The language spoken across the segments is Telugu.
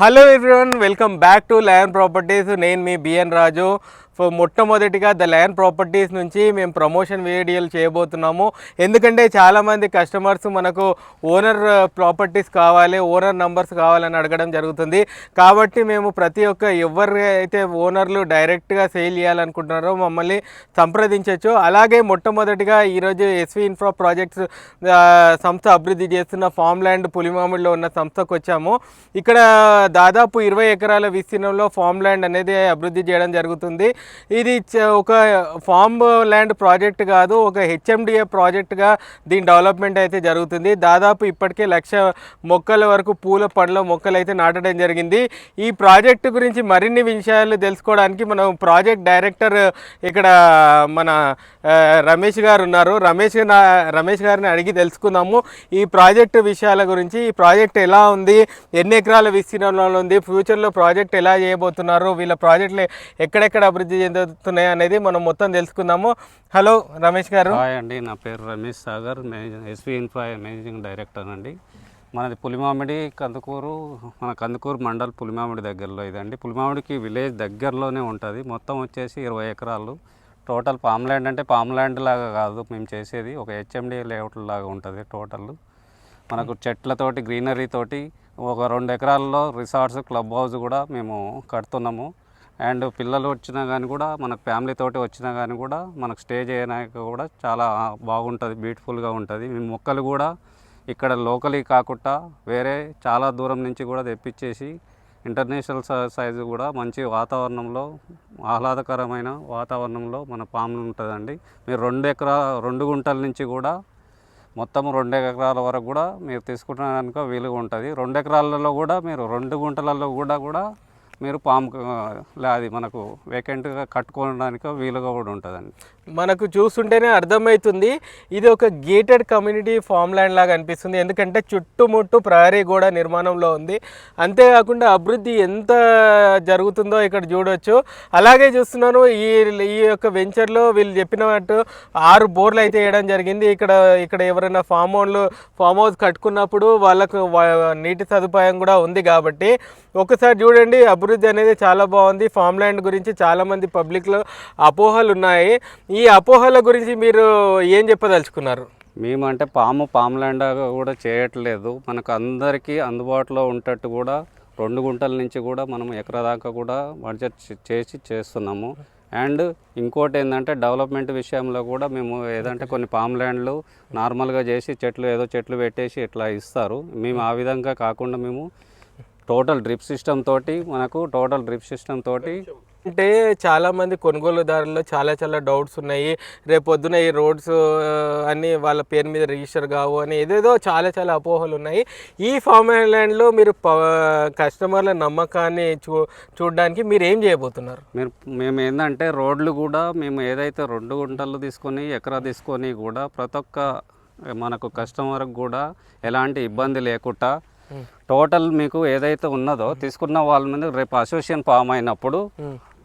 Hello everyone, welcome back to lion properties. నేను మీ బిఎన్ రాజు. మొట్టమొదటిగా ద లయన్ ప్రాపర్టీస్ నుంచి మేము ప్రమోషన్ వీడియోలు చేయబోతున్నాము. ఎందుకంటే చాలామంది కస్టమర్స్ మనకు ఓనర్ ప్రాపర్టీస్ కావాలి, ఓనర్ నంబర్స్ కావాలని అడగడం జరుగుతుంది. కాబట్టి మేము ప్రతి ఒక్క ఎవరైతే ఓనర్లు డైరెక్ట్గా సేల్ చేయాలనుకుంటున్నారో మమ్మల్ని సంప్రదించవచ్చు. అలాగే మొట్టమొదటిగా ఈరోజు ఎస్వి ఇన్ఫ్రా ప్రాజెక్ట్స్ సంస్థ అభివృద్ధి చేస్తున్న ఫామ్ ల్యాండ్ పులిమామిడిలో ఉన్న సంస్థకు వచ్చాము. ఇక్కడ దాదాపు 20 ఎకరాల విస్తీర్ణంలో ఫామ్ ల్యాండ్ అనేది అభివృద్ధి చేయడం జరుగుతుంది. ఇది ఒక ఫామ్ ల్యాండ్ ప్రాజెక్ట్ కాదు, ఒక హెచ్ఎండిఏ ప్రాజెక్ట్గా దీని డెవలప్మెంట్ అయితే జరుగుతుంది. దాదాపు ఇప్పటికే 1,00,000 మొక్కల వరకు పూల పండ్ల మొక్కలు అయితే నాటడం జరిగింది. ఈ ప్రాజెక్టు గురించి మరిన్ని విషయాలు తెలుసుకోవడానికి మనం ప్రాజెక్ట్ డైరెక్టర్ ఇక్కడ మన రమేష్ గారు ఉన్నారు. రమేష్ గారిని అడిగి తెలుసుకుందాము ఈ ప్రాజెక్టు విషయాల గురించి. ఈ ప్రాజెక్ట్ ఎలా ఉంది, ఎన్ని ఎకరాల విస్తీర్ణంలో ఉంది, ఫ్యూచర్లో ప్రాజెక్ట్ ఎలా చేయబోతున్నారు, వీళ్ళ ప్రాజెక్టులు ఎక్కడెక్కడ అభివృద్ధి చెందుతున్నాయి అనేది మనం మొత్తం తెలుసుకుందాము. హలో రమేష్ గారు. హాయ్ అండి, నా పేరు Ramesh Sagar, SV infra managing director అండి. మనది పులిమామిడి కందుకూరు, మన కందుకూరు మండల్ పులిమామిడి దగ్గరలో ఇదండి. పులిమామిడికి విలేజ్ దగ్గరలోనే ఉంటుంది. మొత్తం వచ్చేసి 20 ఎకరాలు టోటల్. పామ్ ల్యాండ్ అంటే పామ్ ల్యాండ్ లాగా కాదు మేము చేసేది, ఒక హెచ్ఎండి లేఅవుట్ లాగా ఉంటుంది టోటల్. మనకు చెట్లతోటి గ్రీనరీ తోటి ఒక 2 ఎకరాల్లో రిసార్ట్స్, క్లబ్ హౌస్ కూడా మేము కడుతున్నాము. అండ్ పిల్లలు వచ్చినా కానీ కూడా, మనకు ఫ్యామిలీ తోటి వచ్చినా కానీ కూడా మనకు స్టే చేయడానికి కూడా చాలా బాగుంటుంది, బ్యూటిఫుల్గా ఉంటుంది. మేము మొక్కలు కూడా ఇక్కడ లోకలీ కాకుండా వేరే చాలా దూరం నుంచి కూడా తెప్పించేసి ఇంటర్నేషనల్ సైజు కూడా మంచి వాతావరణంలో, ఆహ్లాదకరమైన వాతావరణంలో మన పాములు ఉంటుందండి. మీరు 2 గుంటల నుంచి కూడా మొత్తం 2 ఎకరాల వరకు కూడా మీరు తీసుకుంటానికి వీలుగా ఉంటుంది. 2 ఎకరాలలో కూడా మీరు 2 గుంటలలో కూడా మీరు పాము అది మనకు వేకెంట్గా కట్టుకోవడానికి వీలుగా కూడా ఉంటుందండి. మనకు చూస్తుంటేనే అర్థమవుతుంది ఇది ఒక గేటెడ్ కమ్యూనిటీ ఫామ్ ల్యాండ్ లాగా అనిపిస్తుంది. ఎందుకంటే చుట్టుముట్టు ప్రహరీ కూడా నిర్మాణంలో ఉంది. అంతేకాకుండా అభివృద్ధి ఎంత జరుగుతుందో ఇక్కడ చూడవచ్చు. అలాగే చూస్తున్నాను ఈ యొక్క వెంచర్లో వీళ్ళు చెప్పినట్టు 6 బోర్లు అయితే వేయడం జరిగింది. ఇక్కడ ఎవరైనా ఫామ్ హౌస్ కట్టుకున్నప్పుడు వాళ్ళకు నీటి సదుపాయం కూడా ఉంది. కాబట్టి ఒకసారి చూడండి, అభివృద్ధి అనేది చాలా బాగుంది. ఫామ్ ల్యాండ్ గురించి చాలామంది పబ్లిక్లో అపోహలు ఉన్నాయి. ఈ అపోహల గురించి మీరు ఏం చెప్పదలుచుకున్నారు? మేము అంటే పామ్ ల్యాండ్ కూడా చేయట్లేదు, మనకు అందరికీ అందుబాటులో ఉంటట్టు కూడా 2 గుంటల నుంచి కూడా మనం ఎకరా దాకా కూడా బడ్జెట్ చేస్తున్నాము. అండ్ ఇంకోటి ఏంటంటే డెవలప్మెంట్ విషయంలో కూడా మేము ఏదంటే కొన్ని పామ్ ల్యాండ్లు నార్మల్గా చేసి చెట్లు పెట్టేసి ఇట్లా ఇస్తారు. మేము ఆ విధంగా కాకుండా మేము టోటల్ డ్రిప్ సిస్టమ్ తోటి అంటే చాలామంది కొనుగోలుదారుల్లో చాలా డౌట్స్ ఉన్నాయి. రేపొద్దున ఈ రోడ్స్ అన్నీ వాళ్ళ పేరు మీద రిజిస్టర్ కావు అని ఏదేదో చాలా అపోహలు ఉన్నాయి. ఈ ఫామ్ ల్యాండ్లో మీరు కస్టమర్ల నమ్మకాన్ని చూడడానికి మీరు ఏం చేయబోతున్నారు? మేము ఏంటంటే రోడ్లు కూడా మేము ఏదైతే 2 గుంటలు తీసుకొని ఎకరా తీసుకొని కూడా ప్రతి ఒక్క మనకు కస్టమర్కి కూడా ఎలాంటి ఇబ్బంది లేకుండా టోటల్ మీకు ఏదైతే ఉన్నదో తీసుకున్న వాళ్ళ మీద రేపు అసోసియేషన్ ఫామ్ అయినప్పుడు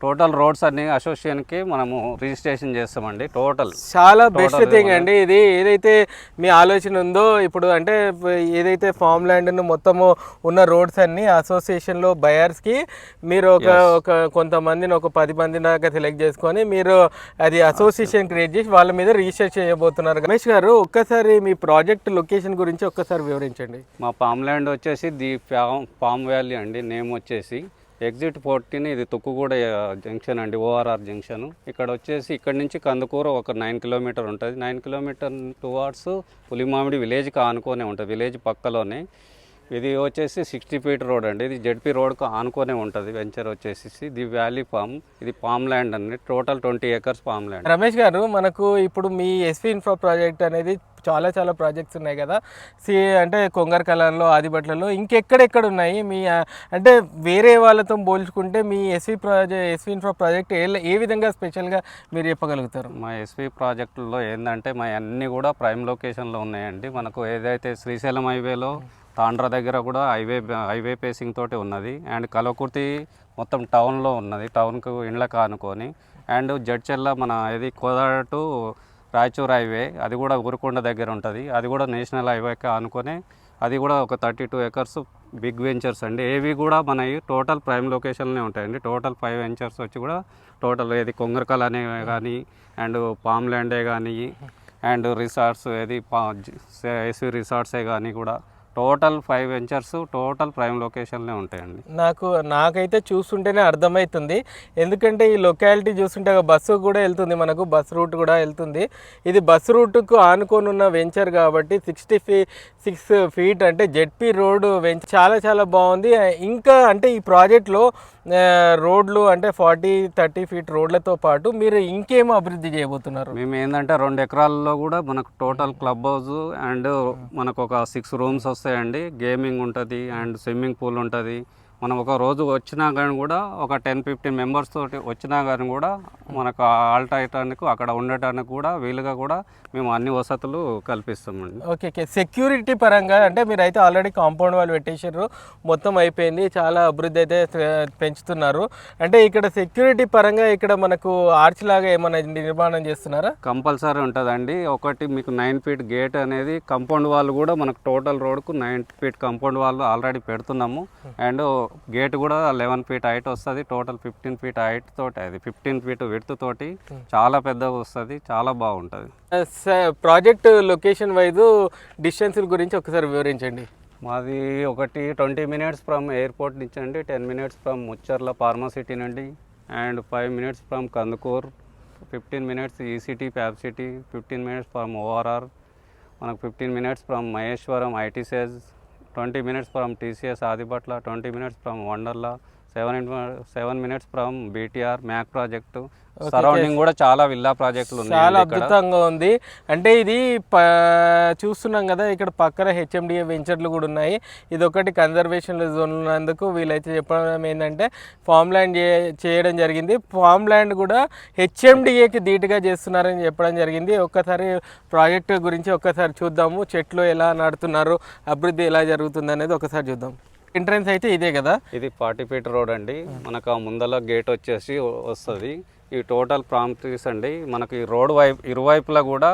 టోటల్ రోడ్స్ అన్ని అసోసియేషన్కి మనము రిజిస్ట్రేషన్ చేస్తామండి. టోటల్ చాలా బెస్ట్ థింగ్ అండి ఇది. ఏదైతే మీ ఆలోచన ఉందో ఇప్పుడు, అంటే ఏదైతే ఫామ్ ల్యాండ్ను మొత్తము ఉన్న రోడ్స్ అన్ని అసోసియేషన్లో బయర్స్కి మీరు ఒక కొంతమందిని, ఒక 10 మంది దాకా సెలెక్ట్ చేసుకొని మీరు అది అసోసియేషన్ క్రియేట్ చేసి వాళ్ళ మీద రిజిస్టర్ చేయబోతున్నారు. రమేష్ గారు, ఒక్కసారి మీ ప్రాజెక్ట్ లొకేషన్ గురించి ఒక్కసారి వివరించండి. మా ఫామ్ ల్యాండ్ వచ్చేసి ది పామ్ వ్యాలీ అండి. నేమ్ వచ్చేసి ఎగ్జిట్ 14, ఇది తుక్కుగూడ జంక్షన్ అండి, ORR జంక్షన్. ఇక్కడ వచ్చేసి ఇక్కడి నుంచి కందుకూరు ఒక 9 కిలోమీటర్ ఉంటుంది. 9 కిలోమీటర్ టువార్డ్స్ పులిమామిడి విలేజ్కి ఆనుకొనే ఉంటుంది, విలేజ్ పక్కలోనే. ఇది వచ్చేసి 60 ఫీట్ రోడ్ అండి. ఇది జెడ్పీ రోడ్కు ఆనుకొనే ఉంటుంది. వెంచర్ వచ్చేసి ది వ్యాలీ ఫామ్, ఇది పామ్ ల్యాండ్ అండి. Total 20 acres palm land. Ramesh గారు, మనకు ఇప్పుడు మీ ఎస్వి ఇన్ఫ్రా ప్రాజెక్ట్ అనేది చాలా ప్రాజెక్ట్స్ ఉన్నాయి కదా, అంటే కొంగరకలాన్లో, ఆదిబట్లలో, ఇంకెక్కడెక్కడ ఉన్నాయి మీ, అంటే వేరే వాళ్ళతో పోల్చుకుంటే మీ ఎస్వి ఇన్ఫ్రా ప్రాజెక్ట్ ఏ విధంగా స్పెషల్గా మీరు చెప్పగలుగుతారు? మా ఎస్వి ప్రాజెక్టులో ఏంటంటే మా అన్నీ కూడా ప్రైమ్ లొకేషన్లో ఉన్నాయండి. మనకు ఏదైతే శ్రీశైలం హైవేలో తాండ్రా దగ్గర కూడా హైవే పేసింగ్ తోటి ఉన్నది. అండ్ కలవకుర్తి మొత్తం టౌన్లో ఉన్నది, టౌన్కు ఇండ్లకు ఆనుకొని. అండ్ జడ్చెల్ల మన ఇది కోదాడ టు రాయచూర్ హైవే, అది కూడా ఊరుకొండ దగ్గర ఉంటుంది. అది కూడా నేషనల్ హైవేకి ఆనుకొని అది కూడా ఒక 32 ఎకర్స్ బిగ్ వెంచర్స్ అండి. ఏవి కూడా మనవి టోటల్ ప్రైమ్ లొకేషన్లోనే ఉంటాయండి. టోటల్ 5 వెంచర్స్ వచ్చి కూడా టోటల్ ఏది కొంగరకల్ అనేవి కానీ అండ్ పామ్ ల్యాండే కానీ అండ్ రిసార్ట్స్ ఏది ఎస్వి రిసార్ట్సే కానీ కూడా టోటల్ 5 వెంచర్స్ టోటల్ ప్రైమ్ లొకేషన్లే ఉంటాయండి. నాకైతే చూస్తుంటేనే అర్థమవుతుంది. ఎందుకంటే ఈ లొకాలిటీ చూస్తుంటే బస్సు కూడా వెళ్తుంది, మనకు బస్ రూట్ కూడా వెళ్తుంది. ఇది బస్ రూట్కు ఆనుకొని ఉన్న వెంచర్ కాబట్టి 66 ఫీట్ అంటే జెడ్పీ రోడ్ వెంచర్ చాలా చాలా బాగుంది. ఇంకా అంటే ఈ ప్రాజెక్ట్లో రోడ్లు అంటే 40-30 ఫీట్ రోడ్లతో పాటు మీరు ఇంకేమో అభివృద్ధి చేయబోతున్నారు? మేము ఏంటంటే 2 ఎకరాల్లో కూడా మనకు టోటల్ క్లబ్ హౌస్ అండ్ మనకు ఒక 6 రూమ్స్ వస్తాయండి. గేమింగ్ ఉంటుంది అండ్ స్విమ్మింగ్ పూల్ ఉంటుంది. మనం ఒక రోజు వచ్చినా కానీ కూడా ఒక 10-15 మెంబర్స్ తోటి వచ్చినా కానీ కూడా మనకు ఆల్ట్ అయ్యటానికి అక్కడ ఉండటానికి కూడా వీలుగా కూడా మేము అన్ని వసతులు కల్పిస్తామండి. ఓకే. సెక్యూరిటీ పరంగా అంటే మీరైతే ఆల్రెడీ కాంపౌండ్ వాళ్ళు పెట్టేసారు, మొత్తం అయిపోయింది, చాలా అభివృద్ధి అయితే పెంచుతున్నారు. అంటే ఇక్కడ సెక్యూరిటీ పరంగా ఇక్కడ మనకు ఆర్చ్ లాగా ఏమైనా నిర్మాణం చేస్తున్నారా? కంపల్సరీ ఉంటుందండి. ఒకటి మీకు 9 ఫీట్ గేట్ అనేది కాంపౌండ్ వాళ్ళు కూడా మనకు టోటల్ రోడ్కు 9 ఫీట్ కాంపౌండ్ వాళ్ళు ఆల్రెడీ పెడుతున్నాము. అండ్ గేట్ కూడా 11 ఫీట్ హైట్ వస్తుంది. టోటల్ 15 ఫీట్ హైట్ తోటి అది 15 ఫీట్ విడ్త్ తోటి చాలా పెద్దగా వస్తుంది, చాలా బాగుంటుంది. ప్రాజెక్ట్ లొకేషన్ వైజ్ డిస్టెన్స్ గురించి ఒకసారి వివరించండి. మాది ఒకటి 20 మినిట్స్ ఫ్రమ్ ఎయిర్పోర్ట్ నుంచి అండి, 10 మినిట్స్ ఫ్రమ్ ముచ్చర్ల ఫార్మాసిటీ నుండి and 5 minutes from Kandukur, 15 minutes e city fab city, 15 minutes from ORR, మనకు 15 minutes from Maheshwaram IT SEZ, 20 minutes from TCS Adibatla, 20 minutes from Wonderla, 7 minutes from BTR Mac project. Surrounding కూడా చాలా విల్లా ప్రాజెక్టులు ఉన్నాయి. చాలా అద్భుతంగా ఉంది. అంటే ఇది చూస్తున్నాం కదా, ఇక్కడ పక్కన హెచ్ఎండిఏ వెంచర్లు కూడా ఉన్నాయి. ఇది ఒకటి కన్జర్వేషన్ జోన్ ఉన్నందుకు వీళ్ళైతే చెప్పడం ఏంటంటే ఫామ్ ల్యాండ్ చేయడం జరిగింది. ఫామ్ ల్యాండ్ కూడా హెచ్ఎండిఏకి ధీటుగా చేస్తున్నారని చెప్పడం జరిగింది. ఒక్కసారి ప్రాజెక్టు గురించి ఒక్కసారి చూద్దాము, చెట్లు ఎలా నాటుతున్నారు, అభివృద్ధి ఎలా జరుగుతుంది అనేది ఒకసారి చూద్దాం. ఎంట్రన్స్ అయితే ఇదే కదా, ఇది 40 ఫీట్ రోడ్ అండి. మనకు ఆ ముందల గేట్ వచ్చేసి వస్తుంది. ఈ టోటల్ ప్రాంప్టీస్ అండి. మనకి ఈ రోడ్ ఇరువైపులా కూడా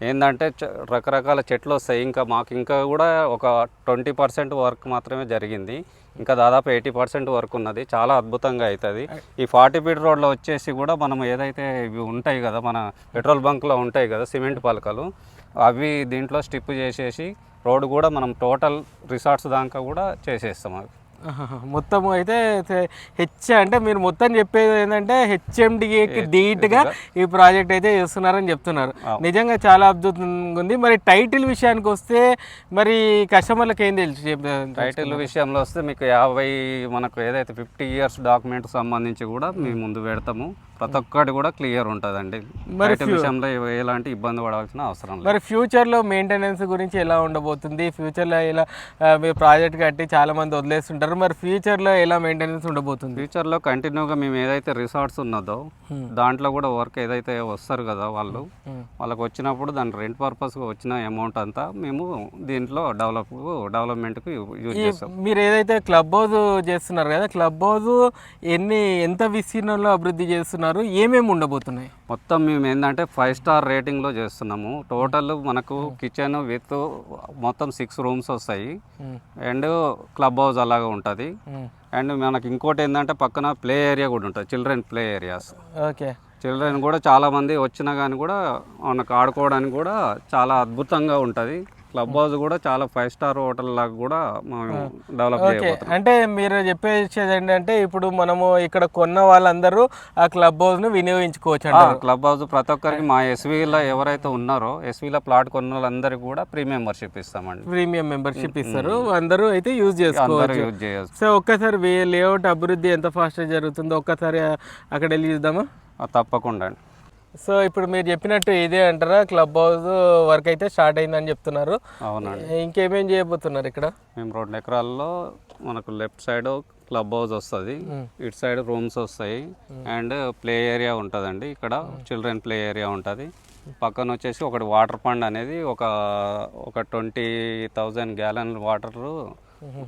ఏంటంటే రకరకాల చెట్లు వస్తాయి. ఇంకా మాకు ఇంకా కూడా ఒక 20% వర్క్ మాత్రమే జరిగింది. ఇంకా దాదాపు 80% వర్క్ ఉన్నది. చాలా అద్భుతంగా అవుతుంది. ఈ 40 ఫీట్ రోడ్లో వచ్చేసి కూడా మనం ఏదైతే ఇవి ఉంటాయి కదా, మన పెట్రోల్ బంక్లో ఉంటాయి కదా సిమెంట్ పలకలు, అవి దీంట్లో స్టిప్ చేసేసి రోడ్ కూడా మనం టోటల్ రిసార్ట్స్ దాకా కూడా చేసేస్తాం. అవి మొత్తం అయితే అంటే మీరు మొత్తం చెప్పేది ఏంటంటే హెచ్ఎండిఏకి ధీటుగా ఈ ప్రాజెక్ట్ అయితే చేస్తున్నారని చెప్తున్నారు. నిజంగా చాలా అద్భుతంగా ఉంది. మరి టైటిల్ విషయానికి వస్తే మరి కస్టమర్లకు ఏం తెలుసు? టైటిల్ విషయంలో వస్తే మీకు 50 మనకు ఏదైతే 50 ఇయర్స్ డాక్యుమెంట్ సంబంధించి కూడా మేము ముందు పెడతాము. ప్రతి ఒక్కటి కూడా క్లియర్ ఉంటుందండి. టైటిల్ విషయంలో ఎలాంటి ఇబ్బంది పడాల్సిన అవసరం లేదు. మరి ఫ్యూచర్లో మెయింటెనెన్స్ గురించి ఎలా ఉండబోతుంది? ఫ్యూచర్లో ఇలా మీరు ప్రాజెక్ట్ కట్టి చాలా మంది వదిలేస్తుంటారు, మరి ఫ్యూచర్లో ఎలా మెయింటెనెన్స్ ఉండబోతుంది? ఫ్యూచర్లో కంటిన్యూగా మేము ఏదైతే రిసార్ట్స్ ఉన్నదో దాంట్లో కూడా వర్క్ ఏదైతే వస్తారు కదా వాళ్ళకి వచ్చినప్పుడు దాని రెంట్ పర్పస్గా వచ్చిన అమౌంట్ అంతా మేము దీంట్లో డెవలప్మెంట్కి యూజ్ చేస్తాం. మీరు ఏదైతే క్లబ్ హౌస్ చేస్తున్నారు కదా, క్లబ్ హౌస్ ఎంత విస్తీర్ణంలో అభివృద్ధి చేస్తున్నారు, ఏమేమి ఉండబోతున్నాయి? మొత్తం మేము ఏంటంటే 5 స్టార్ రేటింగ్లో చేస్తున్నాము. టోటల్ మనకు కిచెన్ విత్ మొత్తం 6 రూమ్స్ వస్తాయి అండ్ క్లబ్ హౌస్ అలాగా ఉంటుంది. అండ్ మనకి ఇంకోటి ఏంటంటే పక్కన ప్లే ఏరియా కూడా ఉంటుంది, children play areas. Okay. Children కూడా చాలామంది వచ్చినా కానీ కూడా మనకు ఆడుకోవడానికి కూడా చాలా అద్భుతంగా ఉంటుంది. క్లబ్ హౌస్ కూడా చాలా 5 స్టార్ హోటల్ లాగా కూడా మేము డెవలప్ చేయబోతున్నాం. అంటే మీరు చెప్పేది ఏంటంటే ఇప్పుడు మనము ఇక్కడ కొన్న వాళ్ళందరూ ఆ క్లబ్ హౌస్ను వినియోగించుకోవచ్చు అంటారు. క్లబ్ హౌస్ ప్రతి ఒక్కరికి మా ఎస్వీలో ఎవరైతే ఉన్నారో ఎస్వీలో ప్లాట్ కొన్న వాళ్ళందరికీ కూడా ఫ్రీ మెంబర్షిప్ ఇస్తామండి. ప్రీమియం మెంబర్షిప్ ఇస్తారు, అందరూ అయితే యూజ్ చేసుకోవచ్చు. సో ఒక్కసారి లేఅవుట్ అభివృద్ధి ఎంత ఫాస్ట్గా జరుగుతుందో ఒక్కసారి అక్కడ వెళ్ళి చూద్దామా? తప్పకుండా అండి. సో ఇప్పుడు మీరు చెప్పినట్టు ఇదే అంటారా, క్లబ్ హౌస్ వర్క్ అయితే స్టార్ట్ అయిందని చెప్తున్నారు? అవునండి. ఇంకేమేం చేయబోతున్నారు ఇక్కడ? మేము 2 ఎకరాల్లో మనకు లెఫ్ట్ సైడ్ క్లబ్ హౌస్ వస్తుంది, ఇటు సైడ్ రూమ్స్ వస్తాయి అండ్ ప్లే ఏరియా ఉంటుందండి. ఇక్కడ చిల్డ్రన్ ప్లే ఏరియా ఉంటుంది. పక్కన వచ్చేసి ఒకటి వాటర్ పండ్ అనేది ఒక 20,000 గ్యాలన్ వాటర్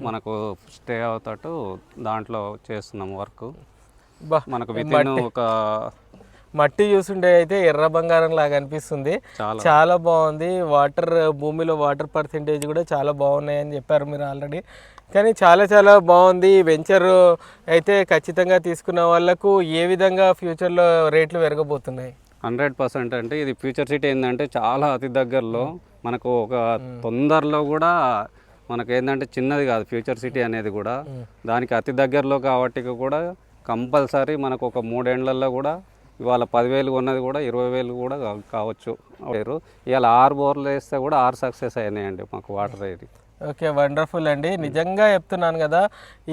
మనకు స్టే అవుతాటు దాంట్లో చేస్తున్నాము వర్క్. మనకు వితిన్ ఒక మట్టి చూస్తుంటే అయితే ఎర్ర బంగారం లాగా అనిపిస్తుంది. చాలా చాలా బాగుంది. వాటర్ భూమిలో వాటర్ పర్సెంటేజ్ కూడా చాలా బాగున్నాయని చెప్పారు మీరు ఆల్రెడీ. కానీ చాలా బాగుంది. వెంచర్ అయితే ఖచ్చితంగా తీసుకున్న వాళ్ళకు ఏ విధంగా ఫ్యూచర్లో రేట్లు పెరగబోతున్నాయి? 100% అంటే ఇది ఫ్యూచర్ సిటీ ఏంటంటే చాలా అతి దగ్గరలో మనకు ఒక తొందరలో కూడా మనకు ఏంటంటే చిన్నది కాదు ఫ్యూచర్ సిటీ అనేది కూడా, దానికి అతి దగ్గరలో కాబట్టి కూడా కంపల్సరీ మనకు ఒక 3 ఏళ్లలో కూడా ఇవాళ 10,000 ఉన్నది కూడా 20,000 కూడా కావచ్చు. ఇవాళ 6 బోర్లు వేస్తే కూడా 6 సక్సెస్ అయినాయండి మాకు వాటర్ ఇది. ఓకే, వండర్ఫుల్ అండి. నిజంగా చెప్తున్నాను కదా,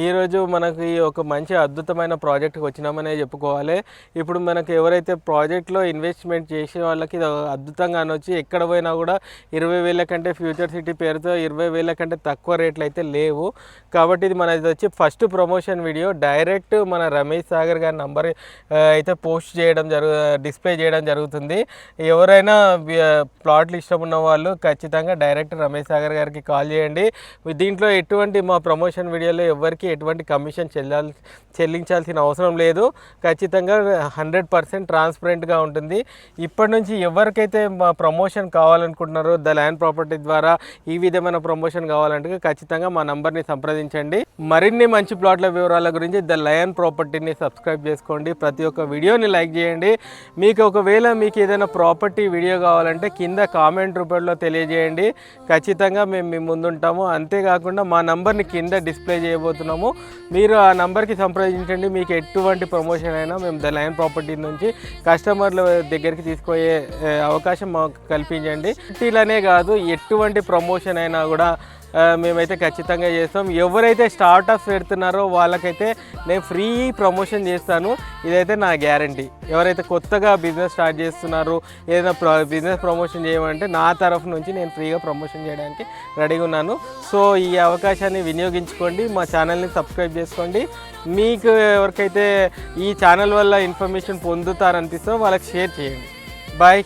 ఈరోజు మనకి ఒక మంచి అద్భుతమైన ప్రాజెక్ట్కి వచ్చినామనే చెప్పుకోవాలి. ఇప్పుడు మనకు ఎవరైతే ప్రాజెక్ట్లో ఇన్వెస్ట్మెంట్ చేసే వాళ్ళకి ఇది అద్భుతంగా అనొచ్చు. ఎక్కడ పోయినా కూడా 20,000 కంటే ఫ్యూచర్ సిటీ పేరుతో 20,000 కంటే తక్కువ రేట్లు అయితే లేవు. కాబట్టి ఇది మనది వచ్చి ఫస్ట్ ప్రమోషన్ వీడియో. డైరెక్ట్ మన రమేష్ సాగర్ గారి నంబర్ అయితే పోస్ట్ చేయడం డిస్ప్లే చేయడం జరుగుతుంది. ఎవరైనా ప్లాట్లు ఇష్టం ఉన్న వాళ్ళు ఖచ్చితంగా డైరెక్ట్ రమేష్ సాగర్ గారికి కాల్ చేయండి. దీంట్లో ఎటువంటి మా ప్రమోషన్ వీడియోలో ఎవరికి ఎటువంటి కమిషన్ చెల్లించాల్సిన అవసరం లేదు. ఖచ్చితంగా 100% ట్రాన్స్పరెంట్గా ఉంటుంది. ఇప్పటి నుంచి ఎవరికైతే మా ప్రమోషన్ కావాలనుకుంటున్నారో ద ల్యాండ్ ప్రాపర్టీ ద్వారా ఈ విధమైన ప్రమోషన్ కావాలంటే ఖచ్చితంగా మా నంబర్ని సంప్రదించండి. మరిన్ని మంచి ప్లాట్ల వివరాల గురించి ద ల్యాండ్ ప్రాపర్టీని సబ్స్క్రైబ్ చేసుకోండి. ప్రతి ఒక్క వీడియోని లైక్ చేయండి. ఒకవేళ మీకు ఏదైనా ప్రాపర్టీ వీడియో కావాలంటే కింద కామెంట్ రూపంలో తెలియజేయండి. ఖచ్చితంగా మేము మీ ముందుంటాము. అంతేకాకుండా మా నంబర్ని కింద డిస్ప్లే చేయబోతున్నాము. మీరు ఆ నంబర్కి సంప్రదించండి. మీకు ఎటువంటి ప్రమోషన్ అయినా మేము ద ల్యాండ్ ప్రాపర్టీ నుంచి కస్టమర్ల దగ్గరికి తీసుకుపోయే అవకాశం మాకు కల్పించండి. ఇలానే కాదు, ఎటువంటి ప్రమోషన్ అయినా కూడా మేమైతే ఖచ్చితంగా చేస్తాం. ఎవరైతే స్టార్టప్స్ పెడుతున్నారో వాళ్ళకైతే నేను ఫ్రీ ప్రమోషన్ చేస్తాను. ఇదైతే నా గ్యారంటీ. ఎవరైతే కొత్తగా బిజినెస్ స్టార్ట్ చేస్తున్నారో ఏదైనా బిజినెస్ ప్రమోషన్ చేయమంటే నా తరఫు నుంచి నేను ఫ్రీగా ప్రమోషన్ చేయడానికి రెడీగా ఉన్నాను. సో ఈ అవకాశాన్ని వినియోగించుకోండి. మా ఛానల్ని సబ్స్క్రైబ్ చేసుకోండి. మీకు ఎవరికైతే ఈ ఛానల్ వల్ల ఇన్ఫర్మేషన్ పొందుతారనిపిస్తుందో వాళ్ళకి షేర్ చేయండి. బాయ్.